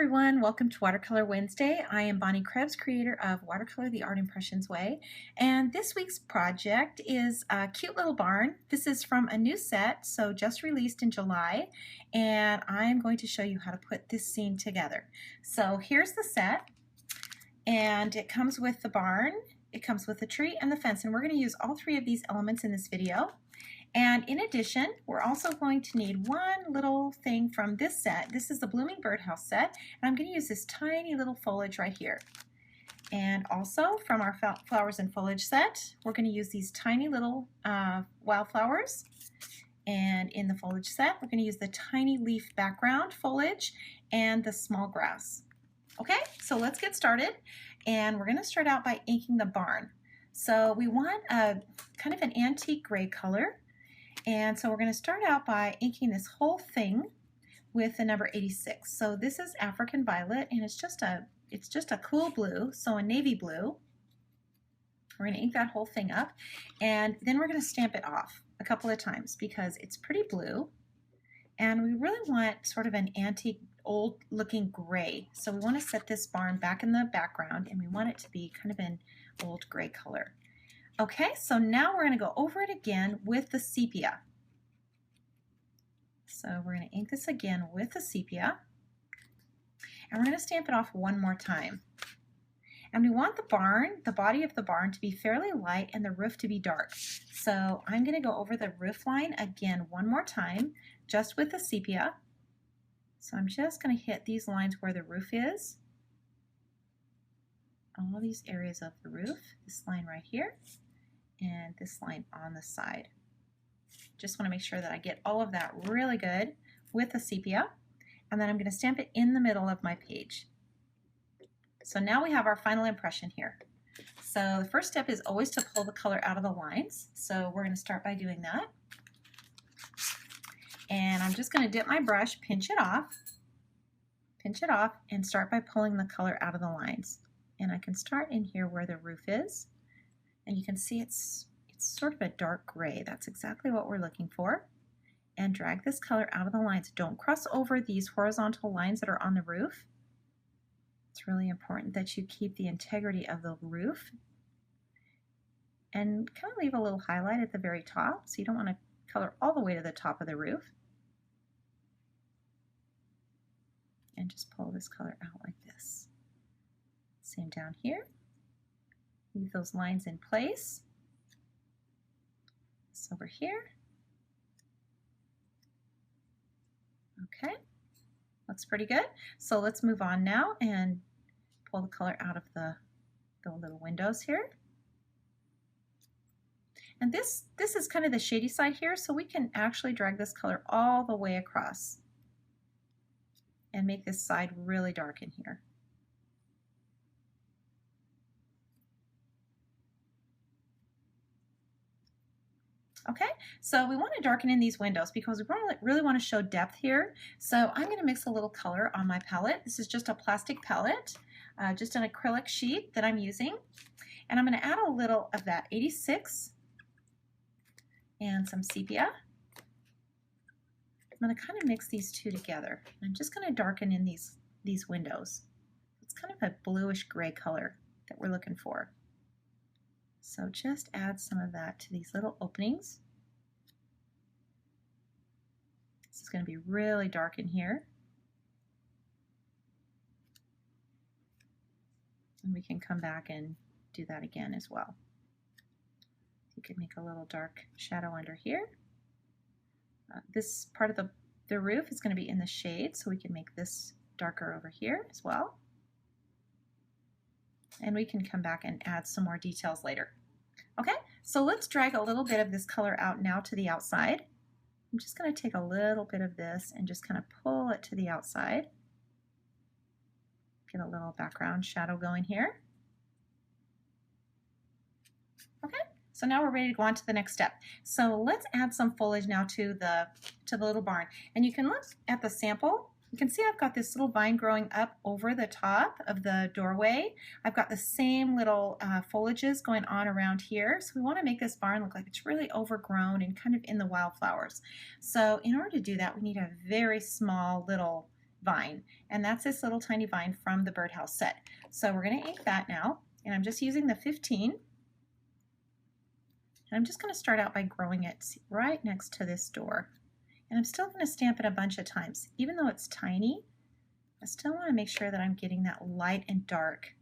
everyone, welcome to Watercolor Wednesday. I am Bonnie Krebs, creator of Watercolor the Art Impressions Way, and this week's project is a cute little barn. This is from a new set, so just released in July, and I'm going to show you how to put this scene together. So here's the set, and it comes with the barn, it comes with the tree and the fence, and we're going to use all three of these elements in this video. And in addition, we're also going to need one little thing from this set. This is the Blooming Birdhouse set, and I'm going to use this tiny little foliage right here. And also from our flowers and foliage set, we're going to use these tiny little wildflowers. And in the foliage set, we're going to use the tiny leaf background foliage and the small grass. Okay, so let's get started. And we're going to start out by inking the barn. So we want a kind of an antique gray color. And so we're going to start out by inking this whole thing with the number 86. So this is African Violet, and it's just a cool blue, so a navy blue. We're going to ink that whole thing up, and then we're going to stamp it off a couple of times because it's pretty blue, and we really want sort of an antique, old-looking gray. So we want to set this barn back in the background, and we want it to be kind of an old gray color. Okay, so now we're going to go over it again with the sepia. So we're going to ink this again with the sepia, and we're going to stamp it off one more time. And we want the body of the barn to be fairly light and the roof to be dark. So I'm going to go over the roof line again one more time, just with the sepia. So I'm just going to hit these lines where the roof is. All these areas of the roof, this line right here, and this line on the side. Just want to make sure that I get all of that really good with the sepia, and then I'm going to stamp it in the middle of my page. So now we have our final impression here. So the first step is always to pull the color out of the lines. So we're going to start by doing that. And I'm just going to dip my brush, pinch it off, and start by pulling the color out of the lines. And I can start in here where the roof is. And you can see it's sort of a dark gray. That's exactly what we're looking for. And drag this color out of the lines. Don't cross over these horizontal lines that are on the roof. It's really important that you keep the integrity of the roof. And kind of leave a little highlight at the very top, so you don't want to color all the way to the top of the roof. And just pull this color out like this. Same down here. Leave those lines in place. This over here. Okay, looks pretty good. So let's move on now and pull the color out of the little windows here. And this is kind of the shady side here, so we can actually drag this color all the way across and make this side really dark in here. Okay, so we want to darken in these windows because we really want to show depth here. So I'm going to mix a little color on my palette. This is just a plastic palette, just an acrylic sheet that I'm using. And I'm going to add a little of that 86 and some sepia. I'm going to kind of mix these two together. I'm just going to darken in these windows. It's kind of a bluish gray color that we're looking for. So just add some of that to these little openings. This is going to be really dark in here. And we can come back and do that again as well. You could make a little dark shadow under here. This part of the roof is going to be in the shade, so we can make this darker over here as well. And we can come back and add some more details later. Okay, so let's drag a little bit of this color out now to the outside. I'm just going to take a little bit of this and just kind of pull it to the outside. Get a little background shadow going here. Okay, so now we're ready to go on to the next step. So let's add some foliage now to the little barn. And you can look at the sample. You can see I've got this little vine growing up over the top of the doorway. I've got the same little foliages going on around here. So we want to make this barn look like it's really overgrown and kind of in the wildflowers. So in order to do that, we need a very small little vine, and that's this little tiny vine from the birdhouse set. So we're going to ink that now, and I'm just using the 15, and I'm just going to start out by growing it right next to this door. And I'm still going to stamp it a bunch of times. Even though it's tiny, I still want to make sure that I'm getting that light and dark.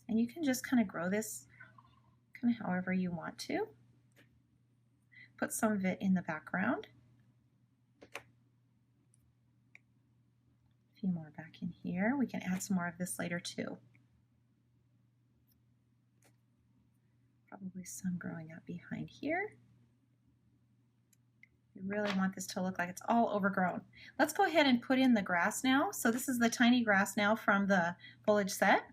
And you can just kind of grow this kind of however you want to. Put some of it in the background. A few more back in here. We can add some more of this later too. Probably some growing out behind here. You really want this to look like it's all overgrown. Let's go ahead and put in the grass now. So this is the tiny grass now from the foliage set.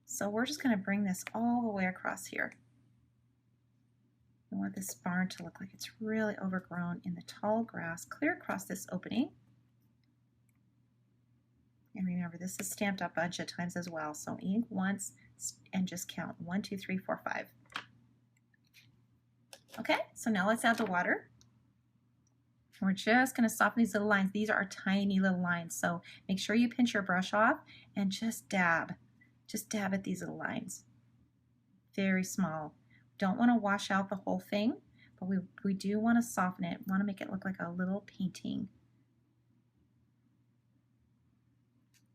So we're just going to bring this all the way across here. We want this barn to look like it's really overgrown in the tall grass, clear across this opening. And remember, this is stamped up a bunch of times as well. So ink once and just count 1, 2, 3, 4, 5. Okay, so now let's add the water. We're just going to soften these little lines. These are tiny little lines, so make sure you pinch your brush off and just dab. Just dab at these little lines. Very small. Don't want to wash out the whole thing, but we do want to soften it. We want to make it look like a little painting.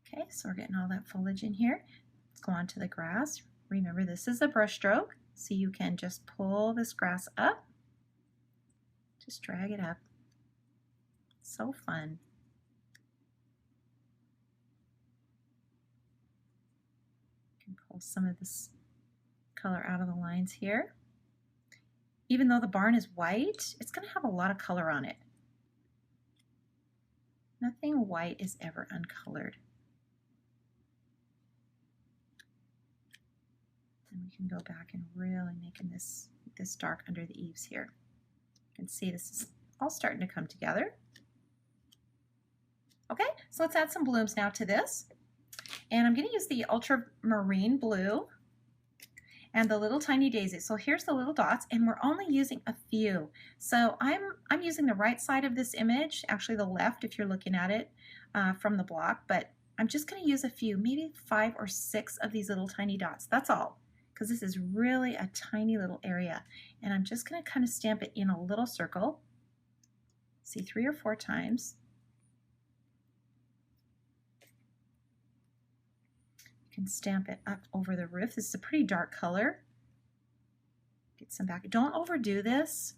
Okay, so we're getting all that foliage in here. Let's go on to the grass. Remember, this is a brush stroke, so you can just pull this grass up. Just drag it up. So fun. You can pull some of this color out of the lines here. Even though the barn is white, it's going to have a lot of color on it. Nothing white is ever uncolored. And we can go back and really making this dark under the eaves here. You can see this is all starting to come together. Okay, so let's add some blooms now to this. And I'm going to use the ultramarine blue and the little tiny daisies. So here's the little dots, and we're only using a few. So I'm using the right side of this image, actually the left if you're looking at it from the block, but I'm just going to use a few, maybe 5 or 6 of these little tiny dots. That's all, because this is really a tiny little area. And I'm just going to kind of stamp it in a little circle. See, 3 or 4 times. Can stamp it up over the roof. This is a pretty dark color. Get some back. Don't overdo this.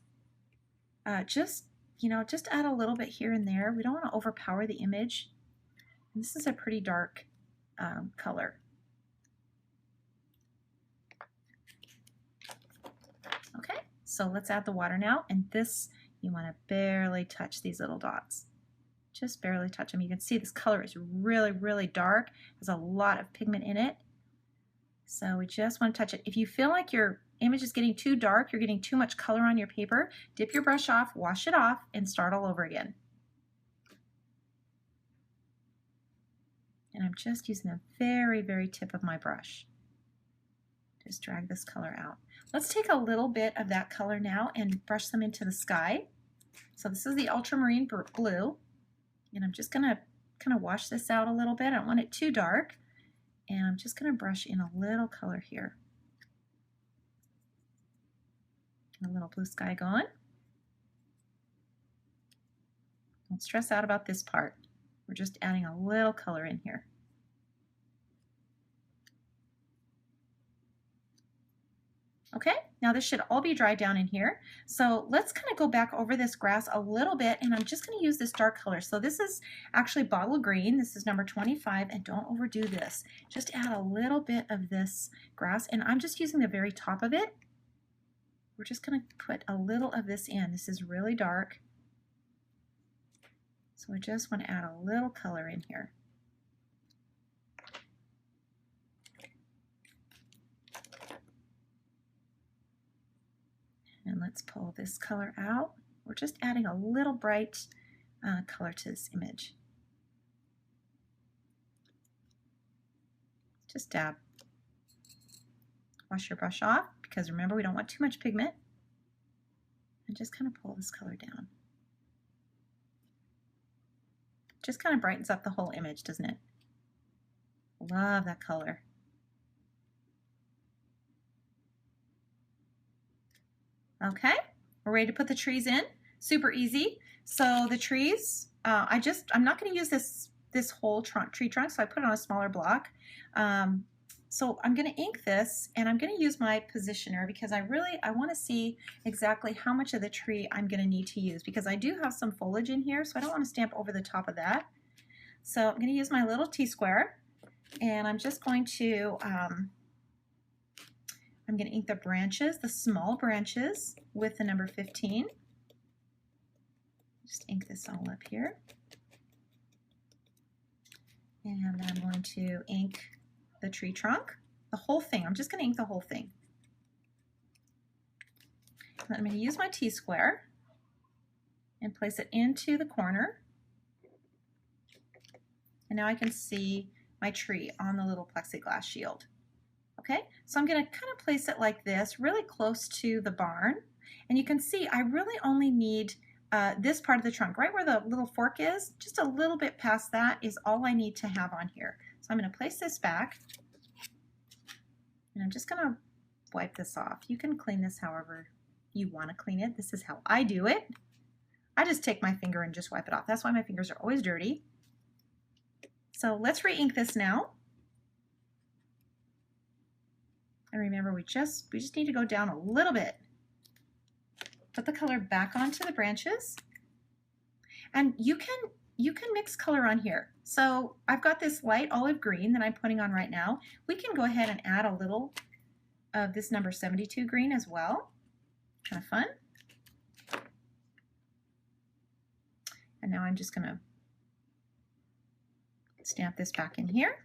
Just add a little bit here and there. We don't want to overpower the image. And this is a pretty dark color. Okay, so let's add the water now. And this, you want to barely touch these little dots. Just barely touch them. You can see this color is really, really dark. There's a lot of pigment in it. So we just want to touch it. If you feel like your image is getting too dark, you're getting too much color on your paper, dip your brush off, wash it off, and start all over again. And I'm just using the very, very tip of my brush. Just drag this color out. Let's take a little bit of that color now and brush them into the sky. So this is the ultramarine blue. And I'm just going to kind of wash this out a little bit. I don't want it too dark. And I'm just going to brush in a little color here. A little blue sky going. Don't stress out about this part. We're just adding a little color in here. Okay, now this should all be dried down in here. So let's kind of go back over this grass a little bit, and I'm just going to use this dark color. So this is actually bottle green. This is number 25, and don't overdo this. Just add a little bit of this grass, and I'm just using the very top of it. We're just going to put a little of this in. This is really dark. So we just want to add a little color in here. And let's pull this color out. We're just adding a little bright color to this image. Just dab. Wash your brush off, because remember, we don't want too much pigment. And just kind of pull this color down. Just kind of brightens up the whole image, doesn't it? Love that color. Okay, we're ready to put the trees in. Super easy. So the trees, I'm not going to use this whole tree trunk, so I put it on a smaller block. So I'm going to ink this, and I'm going to use my positioner because I want to see exactly how much of the tree I'm going to need to use, because I do have some foliage in here, so I don't want to stamp over the top of that. So I'm going to use my little T-square, and I'm just going to I'm going to ink the branches, the small branches, with the number 15. Just ink this all up here. And then I'm going to ink the tree trunk, the whole thing. I'm just going to ink the whole thing. And then I'm going to use my T-square and place it into the corner. And now I can see my tree on the little plexiglass shield. Okay, so I'm going to kind of place it like this, really close to the barn. And you can see I really only need this part of the trunk, right where the little fork is. Just a little bit past that is all I need to have on here. So I'm going to place this back, and I'm just going to wipe this off. You can clean this however you want to clean it. This is how I do it. I just take my finger and just wipe it off. That's why my fingers are always dirty. So let's re-ink this now. And remember, we just need to go down a little bit. Put the color back onto the branches. And you can mix color on here. So I've got this light olive green that I'm putting on right now. We can go ahead and add a little of this number 72 green as well. Kind of fun. And now I'm just going to stamp this back in here.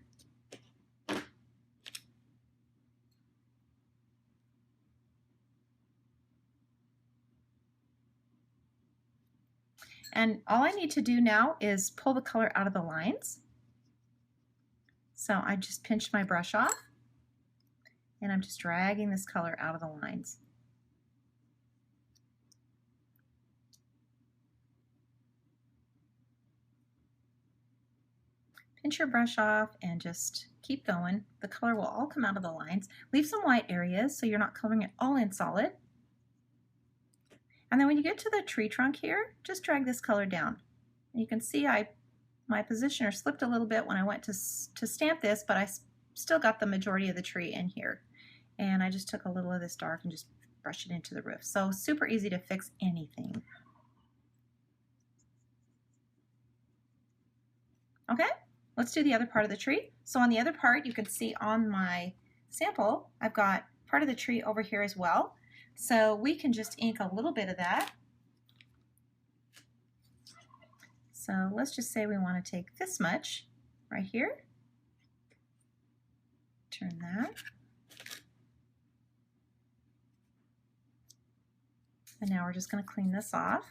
And all I need to do now is pull the color out of the lines. So I just pinched my brush off, and I'm just dragging this color out of the lines. Pinch your brush off and just keep going. The color will all come out of the lines. Leave some white areas so you're not coloring it all in solid. And then when you get to the tree trunk here, just drag this color down. And you can see my positioner slipped a little bit when I went to stamp this, but I still got the majority of the tree in here. And I just took a little of this dark and just brushed it into the roof. So super easy to fix anything. Okay, let's do the other part of the tree. So on the other part, you can see on my sample, I've got part of the tree over here as well. So we can just ink a little bit of that. So let's just say we want to take this much right here. Turn that. And now we're just going to clean this off.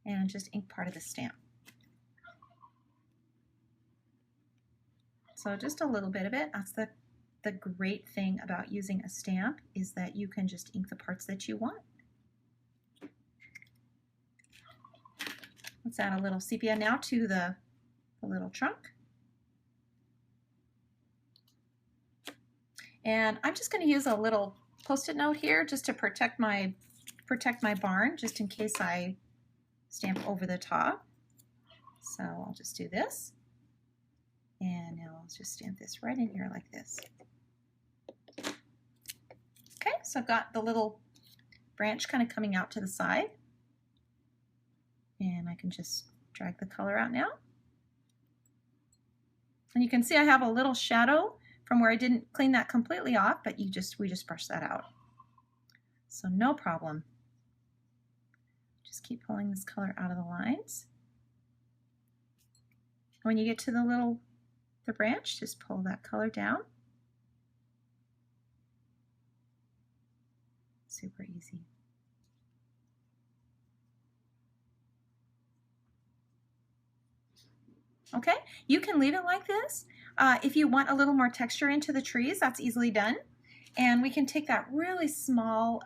And just ink part of the stamp. So just a little bit of it. That's the great thing about using a stamp, is that you can just ink the parts that you want. Let's add a little sepia now to the little trunk. And I'm just going to use a little Post-it note here just to protect my barn, just in case I stamp over the top. So I'll just do this. And now I'll just stamp this right in here like this. Okay, so I've got the little branch kind of coming out to the side. And I can just drag the color out now. And you can see I have a little shadow from where I didn't clean that completely off, but we just brushed that out. So no problem. Just keep pulling this color out of the lines. When you get to the branch, just pull that color down. Super easy. Okay, you can leave it like this. If you want a little more texture into the trees, that's easily done. And we can take that really small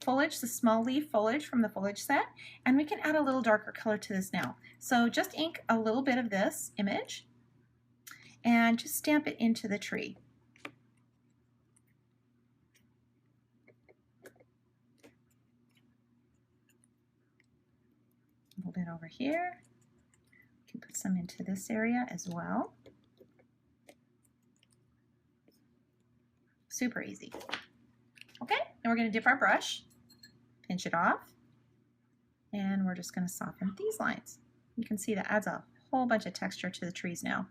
foliage, the small leaf foliage from the foliage set, and we can add a little darker color to this now. So just ink a little bit of this image and just stamp it into the tree. A little bit over here. You can put some into this area as well. Super easy. Okay, and we're going to dip our brush, pinch it off, and we're just going to soften these lines. You can see that adds a whole bunch of texture to the trees now.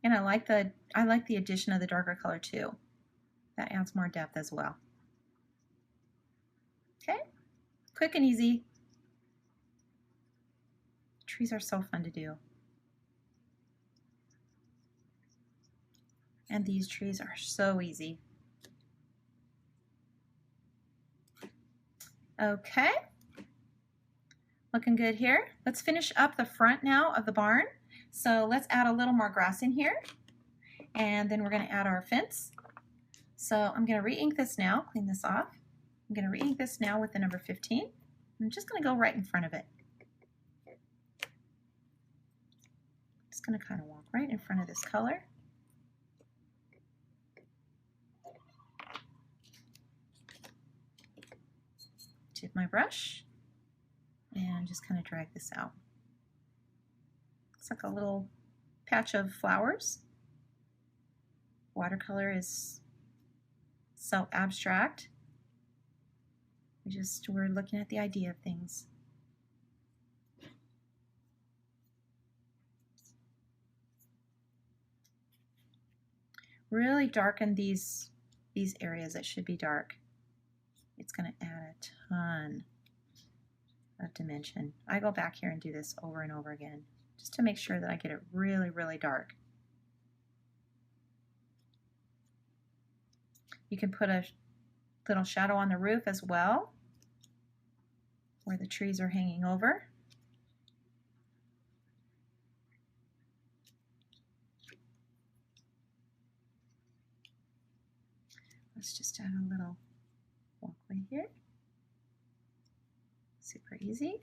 And I like the addition of the darker color too. That adds more depth as well. Okay, quick and easy. Trees are so fun to do. And these trees are so easy. Okay, looking good here. Let's finish up the front now of the barn. So let's add a little more grass in here. And then we're going to add our fence. So I'm going to re-ink this now, clean this off. I'm going to re-ink this now with the number 15. I'm just going to go right in front of it. Just going to kind of walk right in front of this color. Tip my brush and just kind of drag this out. Looks like a little patch of flowers. Watercolor is so abstract. We're looking at the idea of things. Really darken these areas that should be dark. It's going to add a ton of dimension. I go back here and do this over and over again just to make sure that I get it really, really dark. You can put a little shadow on the roof as well, where the trees are hanging over. Let's just add a little walkway here. Super easy.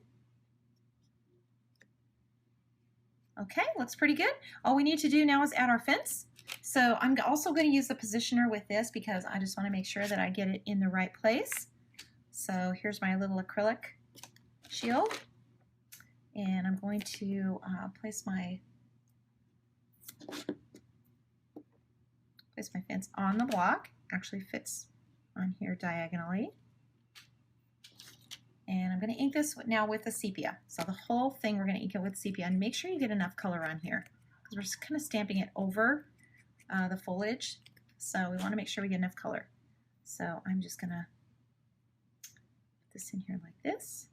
Okay, looks pretty good. All we need to do now is add our fence. So I'm also going to use the positioner with this because I just want to make sure that I get it in the right place. So here's my little acrylic shield, and I'm going to place my fence on the block. Actually fits on here diagonally. And I'm going to ink this now with the sepia. So the whole thing we're going to ink it with sepia, and make sure you get enough color on here because we're just kind of stamping it over the foliage. So we want to make sure we get enough color. So I'm just going to put this in here like this.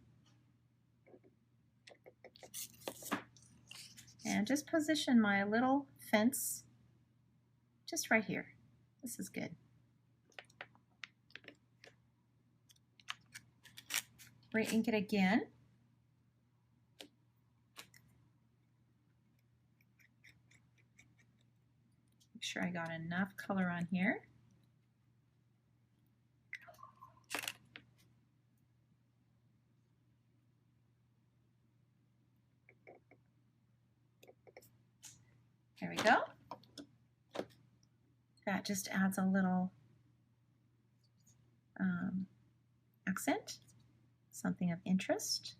And just position my little fence just right here. This is good. Re-ink it again. Make sure I got enough color on here. There we go. That just adds a little accent, something of interest.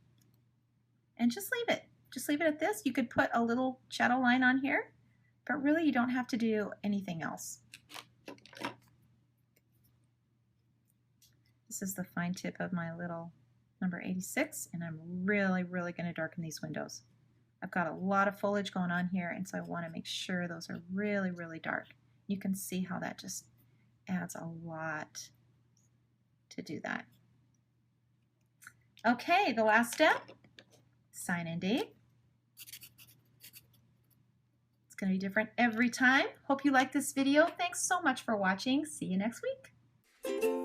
And just leave it. Just leave it at this. You could put a little shadow line on here, but really you don't have to do anything else. This is the fine tip of my little number 86, and I'm really, really going to darken these windows. I've got a lot of foliage going on here, and so I want to make sure those are really, really dark. You can see how that just adds a lot to do that. Okay, the last step, sign and date. It's going to be different every time. Hope you like this video. Thanks so much for watching. See you next week.